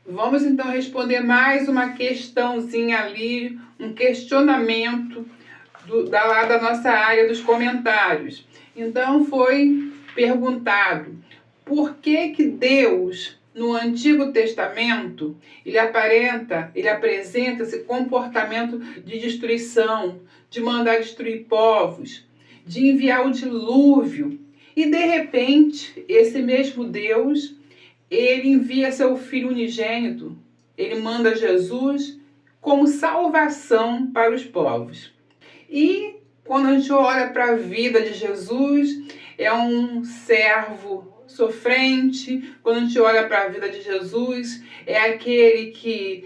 Vamos então responder mais uma questãozinha ali, um questionamento lá da nossa área dos comentários. Então foi perguntado por que Deus, no Antigo Testamento, ele apresenta esse comportamento de destruição, de mandar destruir povos, de enviar o dilúvio. E de repente, esse mesmo Deus, ele envia seu Filho unigênito, ele manda Jesus como salvação para os povos. E quando a gente olha para a vida de Jesus, é um servo sofrente. Quando a gente olha para a vida de Jesus, é aquele que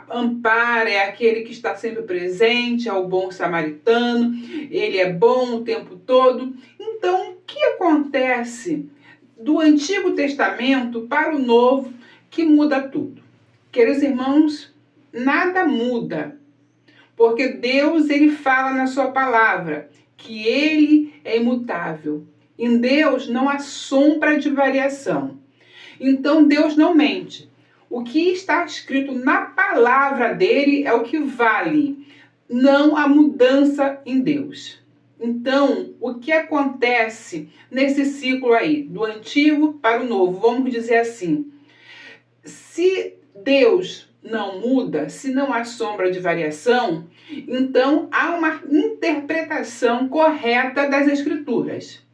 ampara, é aquele que está sempre presente, é o bom samaritano, ele é bom o tempo todo. Então, o que acontece do Antigo Testamento para o Novo que muda tudo? Queridos irmãos, nada muda, porque Deus, ele fala na sua palavra que ele é imutável. Em Deus não há sombra de variação. Então Deus não mente. O que está escrito na palavra dele é o que vale. Não há mudança em Deus. Então, o que acontece nesse ciclo aí, do antigo para o novo? Vamos dizer assim, se Deus não muda, se não há sombra de variação, então há uma interpretação correta das Escrituras.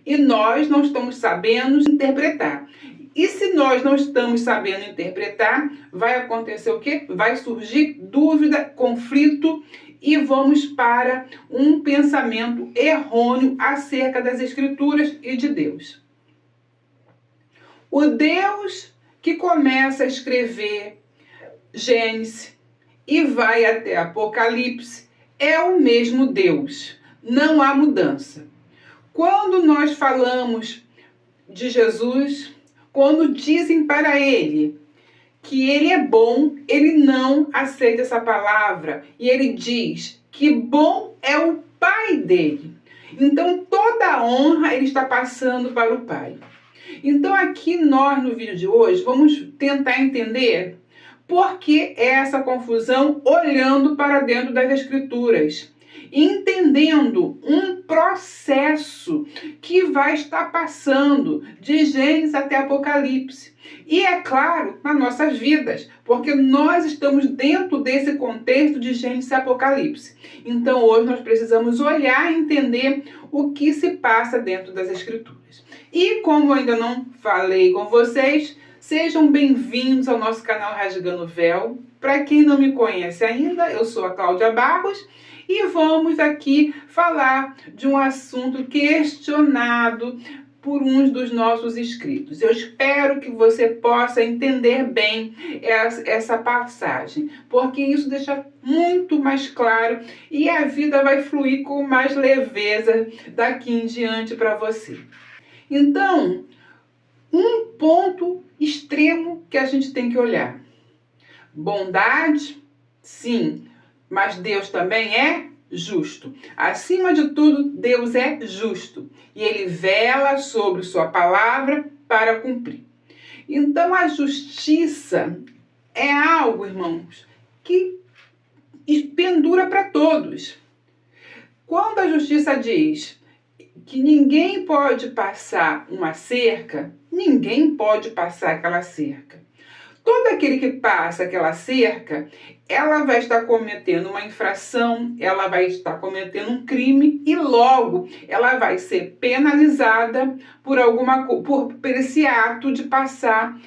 E nós não estamos sabendo interpretar. E se nós não estamos sabendo interpretar, vai acontecer o quê? Vai surgir dúvida, conflito, e vamos para um pensamento errôneo acerca das Escrituras e de Deus. O Deus que começa a escrever Gênesis e vai até Apocalipse é o mesmo Deus, não há mudança. Quando nós falamos de Jesus, quando dizem para ele que ele é bom, ele não aceita essa palavra e ele diz que bom é o Pai dele. Então toda a honra ele está passando para o Pai. Então aqui nós no vídeo de hoje vamos tentar entender por que essa confusão olhando para dentro das Escrituras, entendendo um processo que vai estar passando de Gênesis até Apocalipse. E é claro, nas nossas vidas, porque nós estamos dentro desse contexto de Gênesis e Apocalipse. Então hoje nós precisamos olhar e entender o que se passa dentro das Escrituras. E como eu ainda não falei com vocês, sejam bem-vindos ao nosso canal Rasgando o Véu. Para quem não me conhece ainda, eu sou a Cláudia Barros e vamos aqui falar de um assunto questionado por uns dos nossos inscritos. Eu espero que você possa entender bem essa passagem, porque isso deixa muito mais claro e a vida vai fluir com mais leveza daqui em diante para você. Então, um ponto extremo que a gente tem que olhar. Bondade, sim, mas Deus também é justo. Acima de tudo, Deus é justo e ele vela sobre sua palavra para cumprir. Então, a justiça é algo, irmãos, que pendura para todos. Quando a justiça diz que ninguém pode passar uma cerca, ninguém pode passar aquela cerca. Todo aquele que passa aquela cerca, ela vai estar cometendo uma infração, ela vai estar cometendo um crime e logo ela vai ser penalizada por esse ato de passar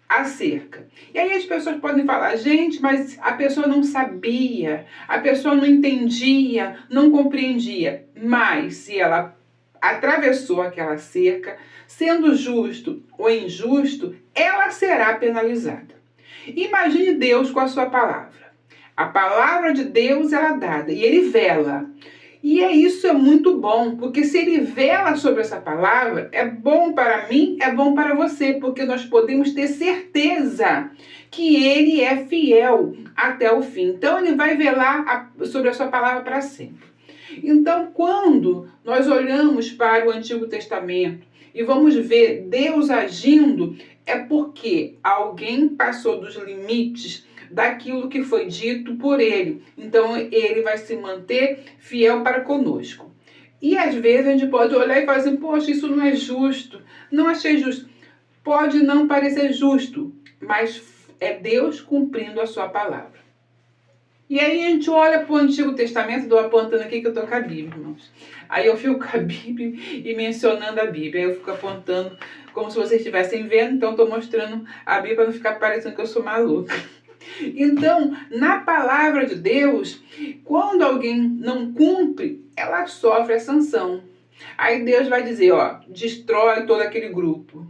a cerca. E aí as pessoas podem falar, gente, mas a pessoa não sabia, a pessoa não entendia, não compreendia. Mas se ela atravessou aquela cerca, sendo justo ou injusto, ela será penalizada. Imagine Deus com a sua palavra. A palavra de Deus ela é dada e ele vela. E isso é muito bom, porque se ele vela sobre essa palavra, é bom para mim, é bom para você, porque nós podemos ter certeza que ele é fiel até o fim. Então ele vai velar sobre a sua palavra para sempre. Então, quando nós olhamos para o Antigo Testamento e vamos ver Deus agindo, é porque alguém passou dos limites daquilo que foi dito por ele. Então, ele vai se manter fiel para conosco. E às vezes a gente pode olhar e falar assim, poxa, isso não é justo, não achei justo. Pode não parecer justo, mas é Deus cumprindo a sua palavra. E aí a gente olha para o Antigo Testamento, estou apontando aqui que eu estou com a Bíblia, irmãos. Aí eu fico com a Bíblia e mencionando a Bíblia. Aí eu fico apontando como se vocês estivessem vendo, então estou mostrando a Bíblia para não ficar parecendo que eu sou maluca. Então, na palavra de Deus, quando alguém não cumpre, ela sofre a sanção. Aí Deus vai dizer, ó, destrói todo aquele grupo.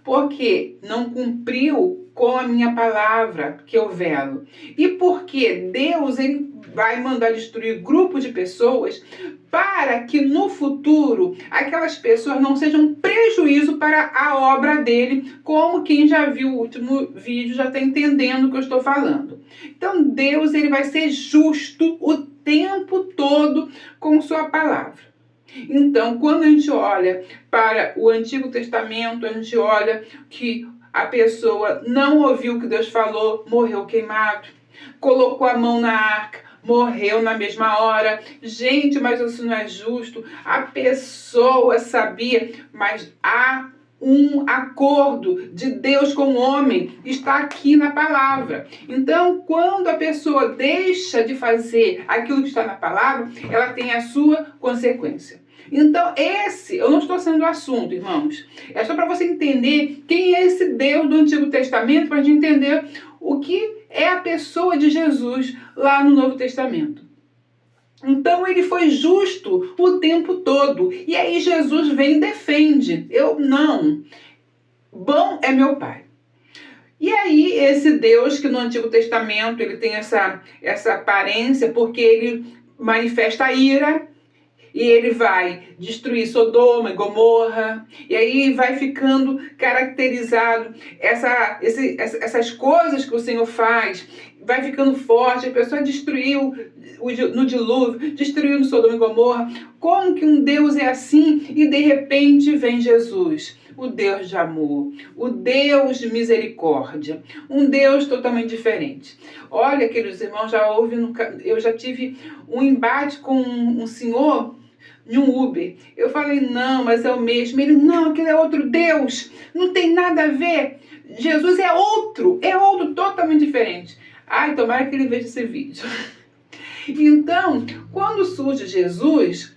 Porque não cumpriu com a minha palavra que eu velo. E porque Deus ele vai mandar destruir grupo de pessoas para que no futuro aquelas pessoas não sejam prejuízo para a obra dele, como quem já viu o último vídeo já está entendendo o que eu estou falando. Então Deus ele vai ser justo o tempo todo com sua palavra. Então, quando a gente olha para o Antigo Testamento, a gente olha que a pessoa não ouviu o que Deus falou, morreu queimado. Colocou a mão na arca, morreu na mesma hora. Gente, mas isso não é justo. A pessoa sabia, mas há um acordo de Deus com o homem, está aqui na palavra. Então, quando a pessoa deixa de fazer aquilo que está na palavra, ela tem a sua consequência. Então, eu não estou sendo o assunto, irmãos. É só para você entender quem é esse Deus do Antigo Testamento, para a gente entender o que é a pessoa de Jesus lá no Novo Testamento. Então ele foi justo o tempo todo. E aí Jesus vem e defende. Eu não. Bom é meu Pai. E aí esse Deus que no Antigo Testamento ele tem essa aparência porque ele manifesta a ira e ele vai destruir Sodoma e Gomorra. E aí vai ficando caracterizado essas coisas que o Senhor faz. Vai ficando forte, a pessoa destruiu no dilúvio, destruiu no Sodoma e Gomorra. Como que um Deus é assim e de repente vem Jesus? O Deus de amor, o Deus de misericórdia, um Deus totalmente diferente. Olha, queridos irmãos, eu já tive um embate com um senhor em um Uber. Eu falei, não, mas é o mesmo. Ele, não, aquele é outro Deus, não tem nada a ver. Jesus é outro totalmente diferente. Ai, tomara que ele veja esse vídeo. Então, quando surge Jesus,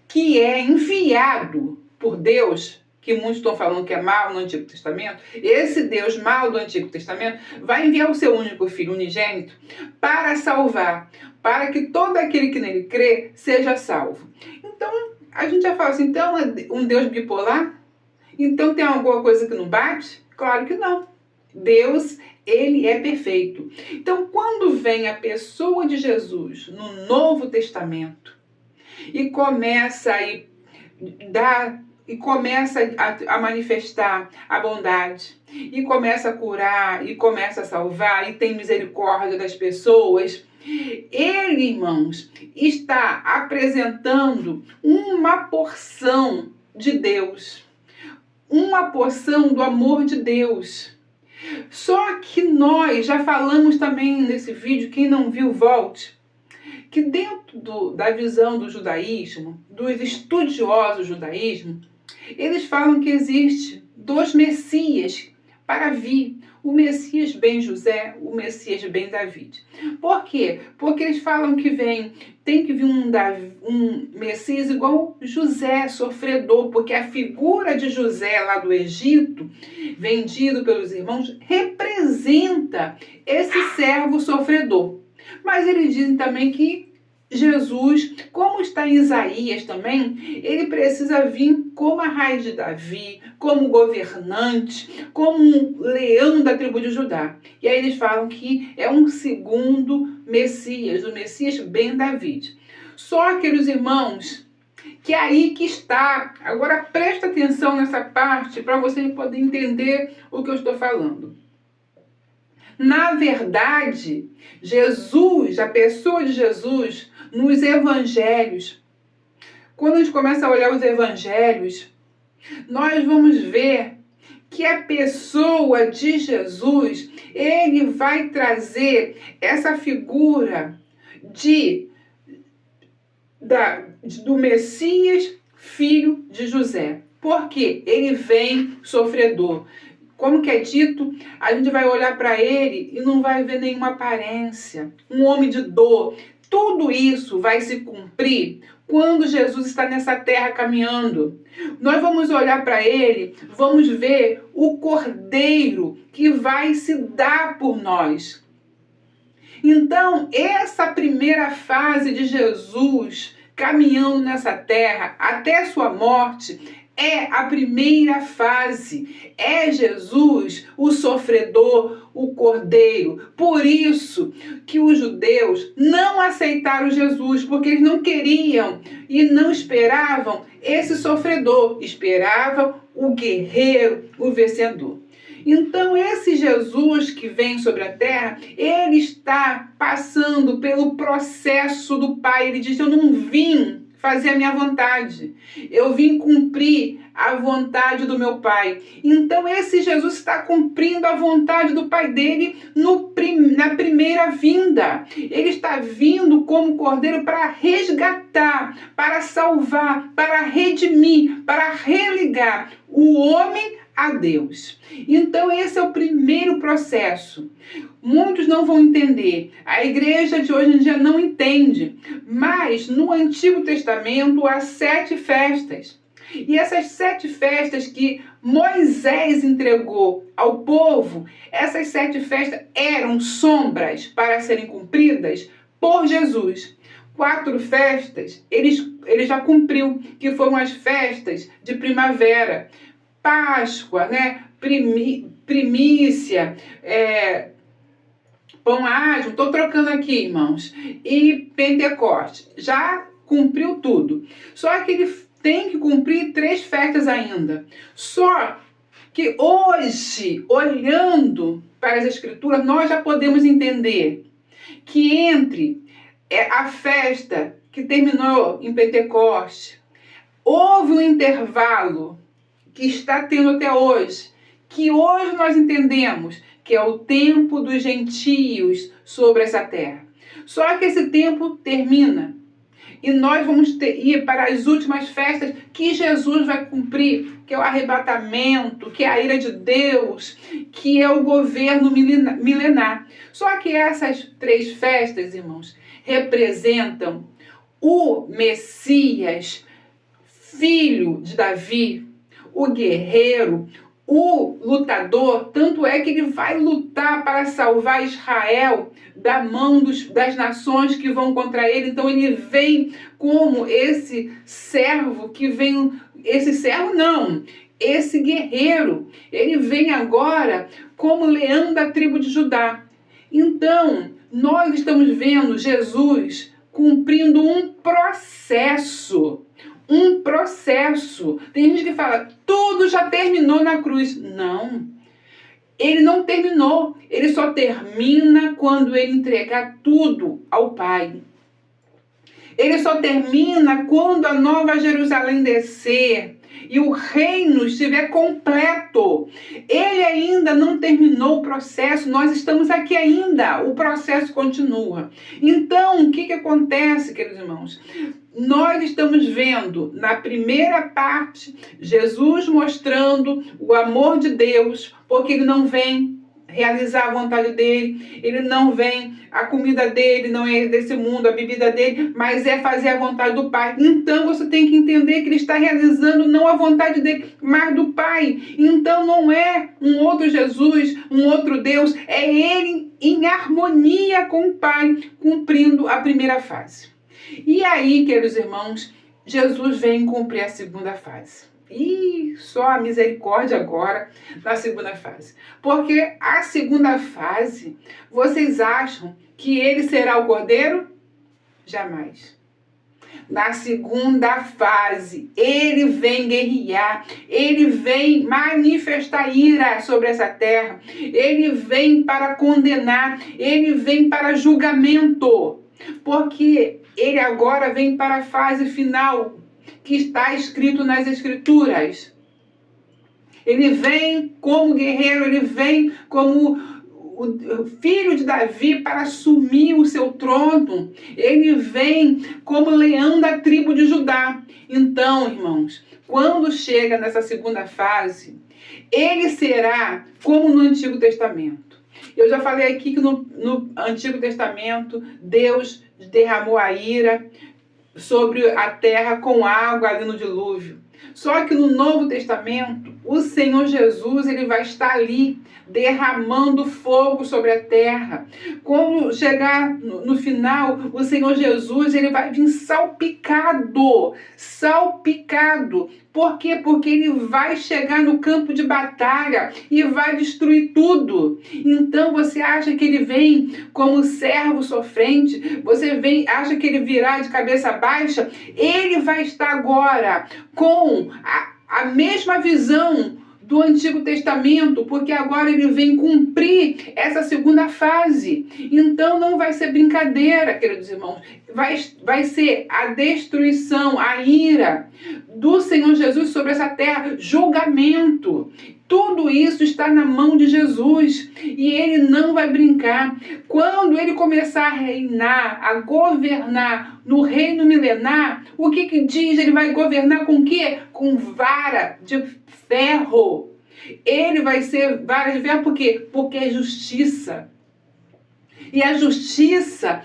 que é enviado por Deus, que muitos estão falando que é mau no Antigo Testamento, esse Deus mau do Antigo Testamento vai enviar o seu único filho unigênito para salvar, para que todo aquele que nele crê seja salvo. Então, a gente já fala assim, então é um Deus bipolar? Então tem alguma coisa que não bate? Claro que não. Deus, ele é perfeito. Então, quando vem a pessoa de Jesus no Novo Testamento e começa a manifestar a bondade, e começa a curar, e começa a salvar, e tem misericórdia das pessoas, ele, irmãos, está apresentando uma porção de Deus, uma porção do amor de Deus. Só que nós já falamos também nesse vídeo, quem não viu, volte, que dentro da visão do judaísmo, dos estudiosos do judaísmo, eles falam que existe 2 Messias para vir. O Messias ben José, o Messias ben David. Por quê? Porque eles falam que tem que vir um Messias igual José, sofredor, porque a figura de José lá do Egito, vendido pelos irmãos, representa esse servo sofredor. Mas eles dizem também que Jesus, como está em Isaías também, ele precisa vir como a raiz de Davi, como governante, como um leão da tribo de Judá. E aí eles falam que é um segundo Messias, o Messias ben David. Só, queridos irmãos, que é aí que está. Agora presta atenção nessa parte para vocês poderem entender o que eu estou falando. Na verdade, Jesus, a pessoa de Jesus, nos evangelhos, quando a gente começa a olhar os evangelhos, nós vamos ver que a pessoa de Jesus, ele vai trazer essa figura do Messias, filho de José. Porque ele vem sofredor. Como que é dito, a gente vai olhar para ele e não vai ver nenhuma aparência. Um homem de dor. Tudo isso vai se cumprir quando Jesus está nessa terra caminhando. Nós vamos olhar para ele, vamos ver o Cordeiro que vai se dar por nós. Então, essa primeira fase de Jesus caminhando nessa terra até sua morte é a primeira fase. É Jesus, o sofredor, o Cordeiro. Por isso que os judeus não aceitaram Jesus, porque eles não queriam e não esperavam esse sofredor. Esperavam o guerreiro, o vencedor. Então, esse Jesus que vem sobre a terra, ele está passando pelo processo do Pai. Ele diz: eu não vim fazer a minha vontade, eu vim cumprir a vontade do meu Pai. Então, esse Jesus está cumprindo a vontade do Pai dele na primeira vinda. Ele está vindo como Cordeiro para resgatar, para salvar, para redimir, para religar o homem a Deus. Então, esse é o primeiro processo. Muitos não vão entender. A igreja de hoje em dia não entende. Mas no Antigo Testamento há 7 festas. E essas 7 festas que Moisés entregou ao povo, essas 7 festas eram sombras para serem cumpridas por Jesus. 4 festas ele já cumpriu, que foram as festas de primavera. Páscoa, né? Primícia, pão ágil, estou trocando aqui, irmãos, e Pentecoste, já cumpriu tudo. Só que ele tem que cumprir 3 festas ainda. Só que hoje, olhando para as Escrituras, nós já podemos entender que entre a festa que terminou em Pentecoste, houve um intervalo que está tendo até hoje, que hoje nós entendemos que é o tempo dos gentios sobre essa terra. Só que esse tempo termina e nós vamos ir para as últimas festas que Jesus vai cumprir, que é o arrebatamento, que é a ira de Deus, que é o governo milenar. Só que essas 3 festas, irmãos, representam o Messias, filho de Davi, o guerreiro, o lutador. Tanto é que ele vai lutar para salvar Israel da mão das nações que vão contra ele. Então ele vem como esse servo que vem, esse guerreiro, ele vem agora como leão da tribo de Judá. Então nós estamos vendo Jesus cumprindo um processo. Tem gente que fala, tudo já terminou na cruz. Não, ele não terminou. Ele só termina quando ele entregar tudo ao Pai. Ele só termina quando a Nova Jerusalém descer e o reino estiver completo. Ele ainda não terminou o processo, nós estamos aqui ainda, o processo continua. Então, o que acontece, queridos irmãos? Nós estamos vendo, na primeira parte, Jesus mostrando o amor de Deus, porque ele não vem realizar a vontade dele, ele não vem, a comida dele não é desse mundo, a bebida dele, mas é fazer a vontade do Pai. Então você tem que entender que ele está realizando não a vontade dele, mas do Pai. Então não é um outro Jesus, um outro Deus, é ele em harmonia com o Pai, cumprindo a primeira fase. E aí, queridos irmãos, Jesus vem cumprir a segunda fase. E só a misericórdia agora na segunda fase. Porque a segunda fase, vocês acham que ele será o Cordeiro? Jamais. Na segunda fase, ele vem guerrear, ele vem manifestar ira sobre essa terra, ele vem para condenar, ele vem para julgamento. Porque ele agora vem para a fase final, que está escrito nas Escrituras. Ele vem como guerreiro, ele vem como o filho de Davi para assumir o seu trono. Ele vem como leão da tribo de Judá. Então, irmãos, quando chega nessa segunda fase, ele será como no Antigo Testamento. Eu já falei aqui que no Antigo Testamento, Deus derramou a ira sobre a terra com água ali no dilúvio. Só que no Novo Testamento, o Senhor Jesus, ele vai estar ali derramando fogo sobre a terra. Quando chegar no final, o Senhor Jesus, ele vai vir salpicado. Por quê? Porque ele vai chegar no campo de batalha e vai destruir tudo. Então você acha que ele vem como servo sofrente? Você acha que ele virá de cabeça baixa? Ele vai estar agora com a mesma visão do Antigo Testamento, porque agora ele vem cumprir essa segunda fase. Então não vai ser brincadeira, queridos irmãos. Vai ser a destruição, a ira do Senhor Jesus sobre essa terra, julgamento. Tudo isso está na mão de Jesus e ele não vai brincar. Quando ele começar a reinar, a governar no reino milenar, o que diz? Ele vai governar com o quê? Com vara de ferro. Ele vai ser vara de ferro por quê? Porque é justiça. E a justiça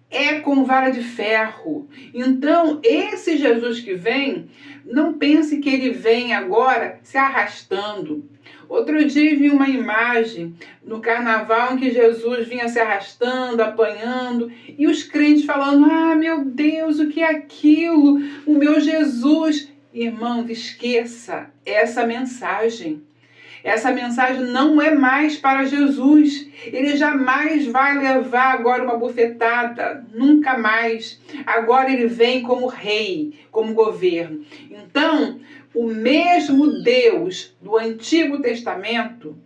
é com vara de ferro. Então, esse Jesus que vem, não pense que ele vem agora se arrastando. Outro dia vi uma imagem no carnaval em que Jesus vinha se arrastando, apanhando, e os crentes falando: ah, meu Deus, o que é aquilo? O meu Jesus. Irmão, esqueça essa mensagem. Essa mensagem não é mais para Jesus. Ele jamais vai levar agora uma bufetada. Nunca mais. Agora ele vem como rei, como governo. Então, o mesmo Deus do Antigo Testamento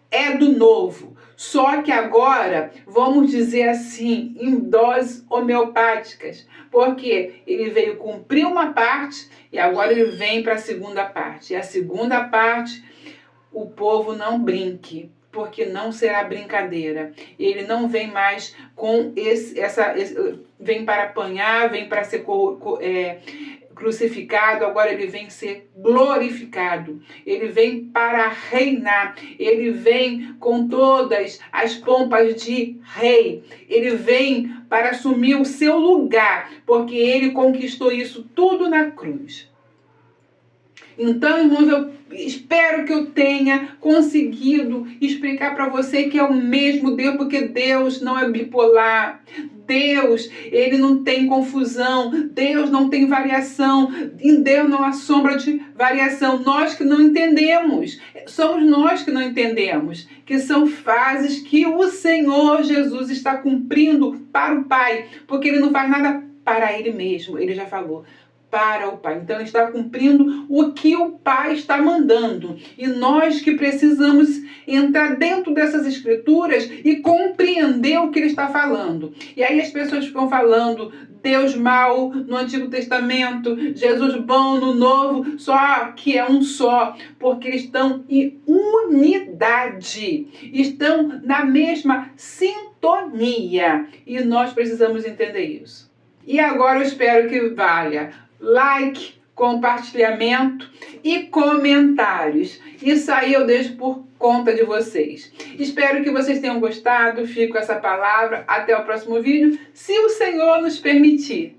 é do Novo. Só que agora, vamos dizer assim, em doses homeopáticas. Porque ele veio cumprir uma parte e agora ele vem para a segunda parte. E a segunda parte, o povo não brinque, porque não será brincadeira. Ele não vem mais com vem para apanhar, vem para ser crucificado, agora ele vem ser glorificado. Ele vem para reinar. Ele vem com todas as pompas de rei. Ele vem para assumir o seu lugar, porque ele conquistou isso tudo na cruz. Então, irmãos, eu espero que eu tenha conseguido explicar para você que é o mesmo Deus, porque Deus não é bipolar. Deus, ele não tem confusão. Deus não tem variação. Em Deus não há sombra de variação. Nós que não entendemos. Somos nós que não entendemos. Que são fases que o Senhor Jesus está cumprindo para o Pai. Porque ele não faz nada para ele mesmo. Ele já falou. Para o Pai. Então, ele está cumprindo o que o Pai está mandando. E nós que precisamos entrar dentro dessas escrituras e compreender o que ele está falando. E aí as pessoas ficam falando Deus mau no Antigo Testamento, Jesus bom no Novo, só que é um só, porque eles estão em unidade, estão na mesma sintonia. E nós precisamos entender isso. E agora eu espero que valha like, compartilhamento e comentários. Isso aí eu deixo por conta de vocês. Espero que vocês tenham gostado. Fico com essa palavra. Até o próximo vídeo, se o Senhor nos permitir.